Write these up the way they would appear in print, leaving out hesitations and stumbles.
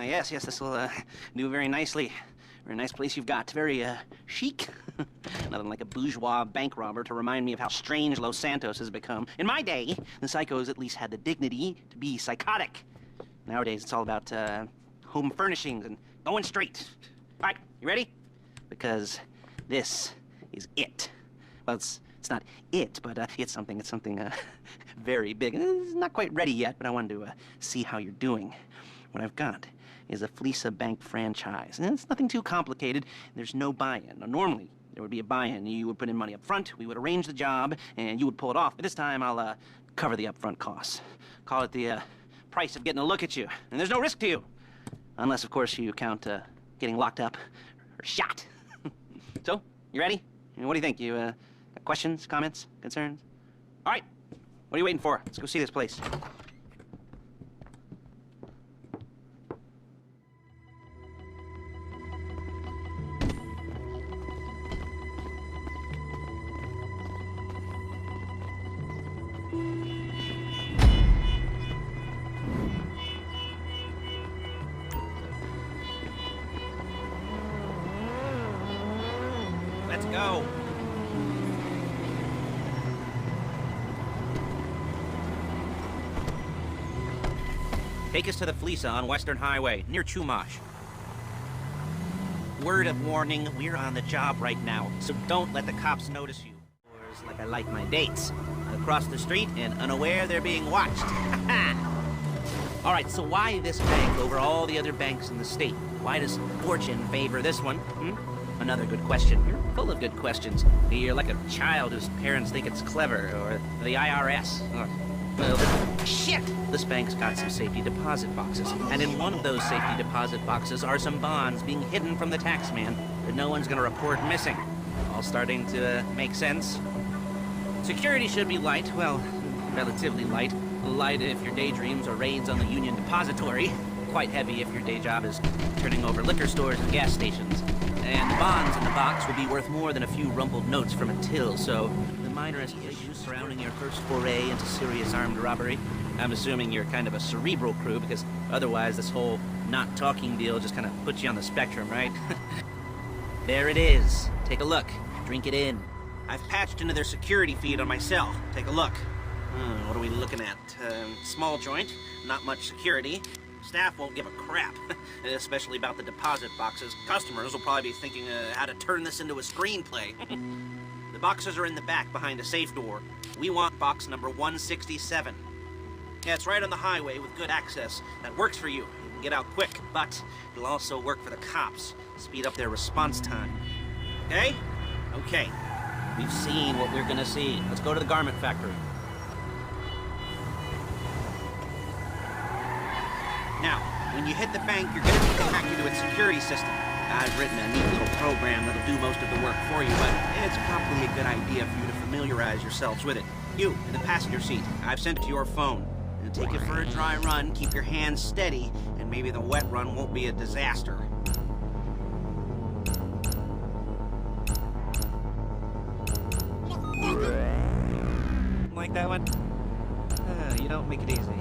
yes, this will do very nicely. Very nice place you've got. Very chic. Nothing like a bourgeois bank robber to remind me of how strange Los Santos has become. In my day, the psychos at least had the dignity to be psychotic. Nowadays, it's all about home furnishings and going straight. All right, you ready? Because this is it. Well, it's not it, but it's something very big. It's not quite ready yet, but I wanted to see how you're doing. What I've got is a Fleeca Bank franchise. And it's nothing too complicated. There's no buy-in. Now, normally, there would be a buy-in. You would put in money up front, we would arrange the job, and you would pull it off. But this time, I'll cover the upfront costs. Call it the price of getting a look at you. And there's no risk to you. Unless, of course, you count getting locked up or shot. So, you ready? What do you think? You got questions, comments, concerns? All right. What are you waiting for? Let's go see this place. Let's go. Take us to the Fleeca on Western Highway, near Chumash. Word of warning, we're on the job right now, so don't let the cops notice you. Or it's like I like my dates. Across the street and unaware they're being watched. All right, so why this bank over all the other banks in the state? Why does fortune favor this one? Another good question. You're full of good questions. You're like a child whose parents think it's clever, or the IRS. Well, shit! This bank's got some safety deposit boxes, and in one of those safety deposit boxes are some bonds being hidden from the tax man that no one's gonna report missing. All starting to make sense? Security should be light, well, relatively light. Light if your daydreams are raids on the Union Depository. Quite heavy if your day job is turning over liquor stores and gas stations. And the bonds in the box will be worth more than a few rumpled notes from a till, so the minorest issues surrounding your first foray into serious armed robbery. I'm assuming you're kind of a cerebral crew, because otherwise this whole not talking deal just kind of puts you on the spectrum, right? There it is. Take a look. Drink it in. I've patched into their security feed on my cell. Take a look. What are we looking at? Small joint, not much security. Staff won't give a crap, especially about the deposit boxes. Customers will probably be thinking how to turn this into a screenplay. The boxes are in the back behind a safe door. We want box number 167. Yeah, it's right on the highway with good access. That works for you. You can get out quick, but it'll also work for the cops. Speed up their response time. Okay? Okay. We've seen what we're gonna see. Let's go to the garment factory. Now, when you hit the bank, you're going to be connected to its security system. I've written a neat little program that'll do most of the work for you, but it's probably a good idea for you to familiarize yourselves with it. You, in the passenger seat, I've sent to your phone. It'll take you for a dry run, keep your hands steady, and maybe the wet run won't be a disaster. Like that one? You don't make it easy.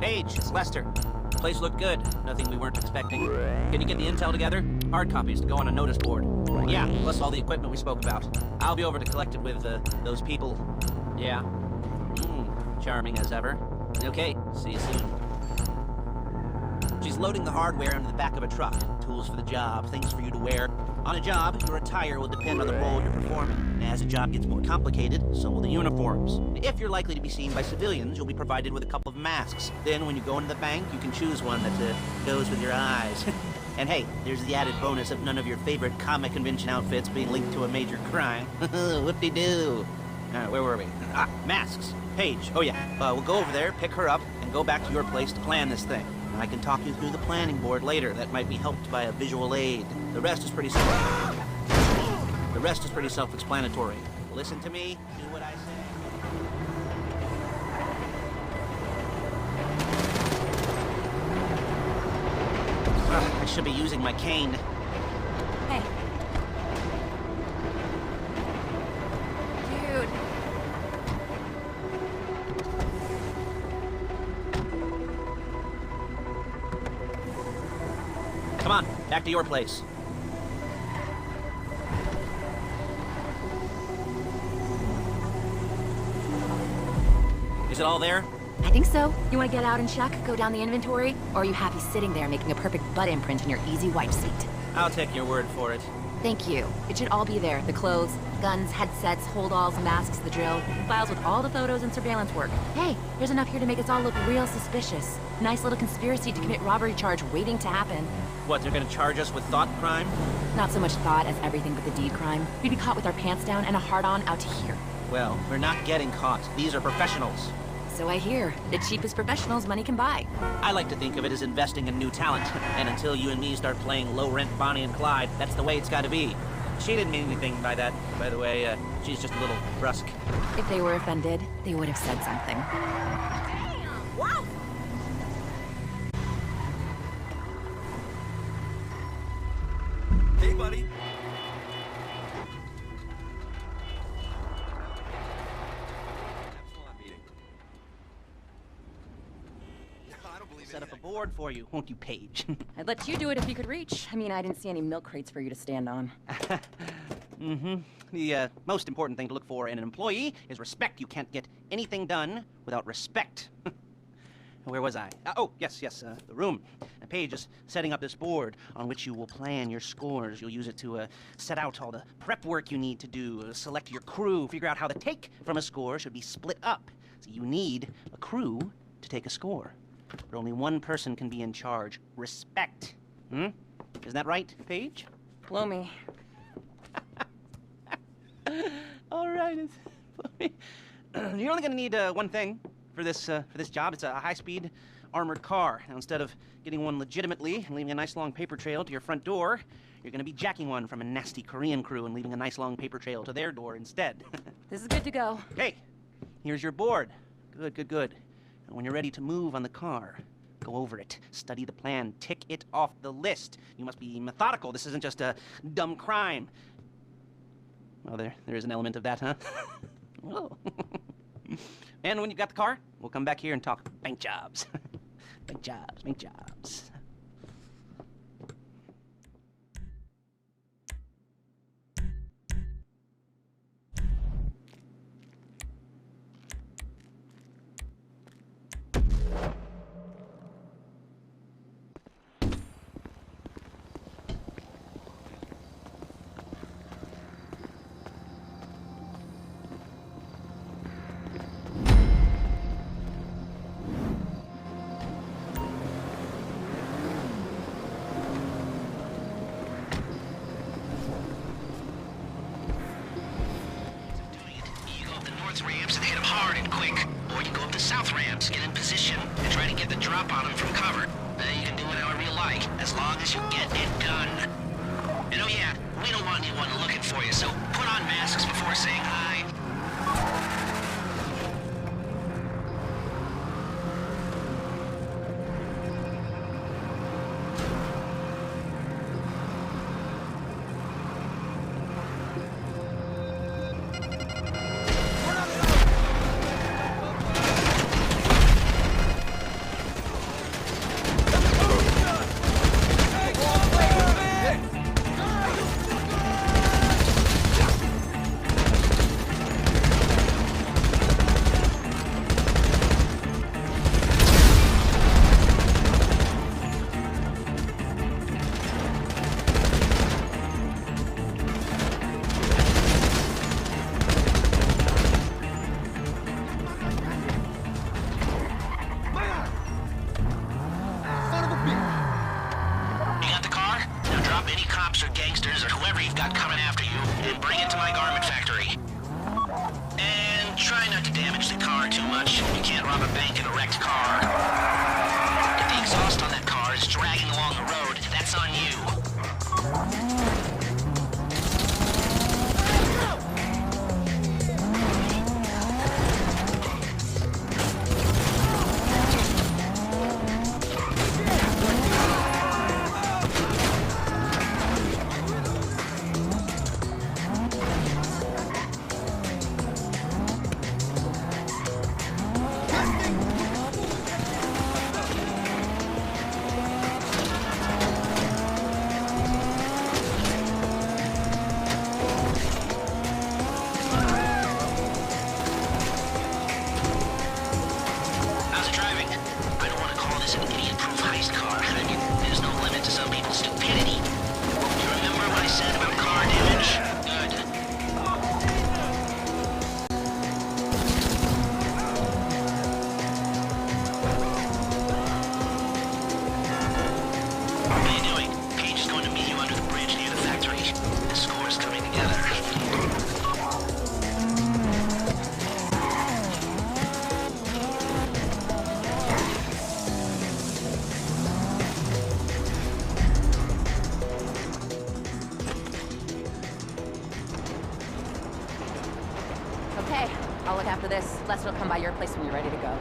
Paige, it's Lester. Place looked good. Nothing we weren't expecting. Can you get the intel together? Hard copies to go on a notice board. Yeah, plus all the equipment we spoke about. I'll be over to collect it with those people. Yeah. Charming as ever. Okay, see you soon. She's loading the hardware into the back of a truck. Tools for the job, things for you to wear. On a job, your attire will depend on the role you're performing. As the job gets more complicated, so will the uniforms. If you're likely to be seen by civilians, you'll be provided with a couple of masks. Then when you go into the bank, you can choose one that goes with your eyes. And hey, there's the added bonus of none of your favorite comic convention outfits being linked to a major crime. Whoop-de-doo. Where were we? Masks. Paige. Oh yeah, we'll go over there, pick her up, and go back to your place to plan this thing. I can talk you through the planning board later. That might be helped by a visual aid. The rest is pretty self-explanatory. Listen to me, do what I say. I should be using my cane. Hey. Dude. back to your place. Is it all there? I think so. You want to get out and check, go down the inventory? Or are you happy sitting there making a perfect butt imprint in your easy wipe seat? I'll take your word for it. Thank you. It should all be there. The clothes, guns, headsets, holdalls, masks, the drill, files with all the photos and surveillance work. Hey, there's enough here to make us all look real suspicious. Nice little conspiracy to commit robbery charge waiting to happen. What, they're gonna charge us with thought crime? Not so much thought as everything but the deed crime. We'd be caught with our pants down and a hard-on out to here. Well, we're not getting caught. These are professionals. So I hear. The cheapest professionals money can buy. I like to think of it as investing in new talent. And until you and me start playing low-rent Bonnie and Clyde, that's the way it's gotta be. She didn't mean anything by that, by the way. She's just a little brusque. If they were offended, they would have said something. Wow. Hey, buddy. Set up a board for you, won't you, Paige? I'd let you do it if you could reach. I mean, I didn't see any milk crates for you to stand on. The most important thing to look for in an employee is respect. You can't get anything done without respect. Where was I? Oh, yes, the room. Paige is setting up this board on which you will plan your scores. You'll use it to set out all the prep work you need to do, select your crew, figure out how the take from a score should be split up. So you need a crew to take a score. But only one person can be in charge. Respect. Isn't that right, Paige? Blow me. All right. You're only gonna need one thing for this job. It's a high-speed armored car. Now, instead of getting one legitimately and leaving a nice long paper trail to your front door, you're gonna be jacking one from a nasty Korean crew and leaving a nice long paper trail to their door instead. This is good to go. Okay, here's your board. Good. And when you're ready to move on the car, go over it, study the plan, tick it off the list. You must be methodical. This isn't just a dumb crime. Well, there is an element of that, huh? Whoa. And when you got the car, we'll come back here and talk bank jobs. Bank jobs. Ramps and hit them hard and quick. Or you go up the south ramps, get in position, and try to get the drop on them from cover. Then you can do it however you like, as long as you get it done. And oh yeah, we don't want anyone looking for you, so put on masks before saying hi. I'll look after this. Lester will come by your place when you're ready to go.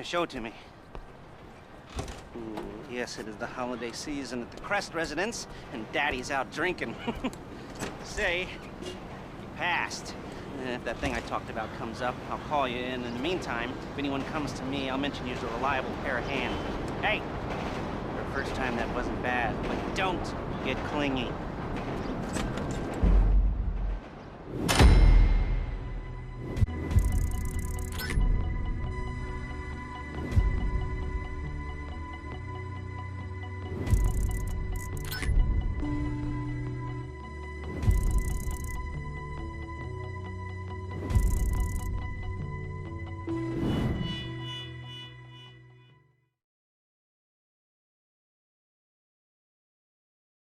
Show it to me. Ooh, yes, it is the holiday season at the Crest residence, and Daddy's out drinking. Say, you passed. If that thing I talked about comes up, I'll call you in. In the meantime, if anyone comes to me, I'll mention you as a reliable pair of hands. Hey, for the first time that wasn't bad, but don't get clingy.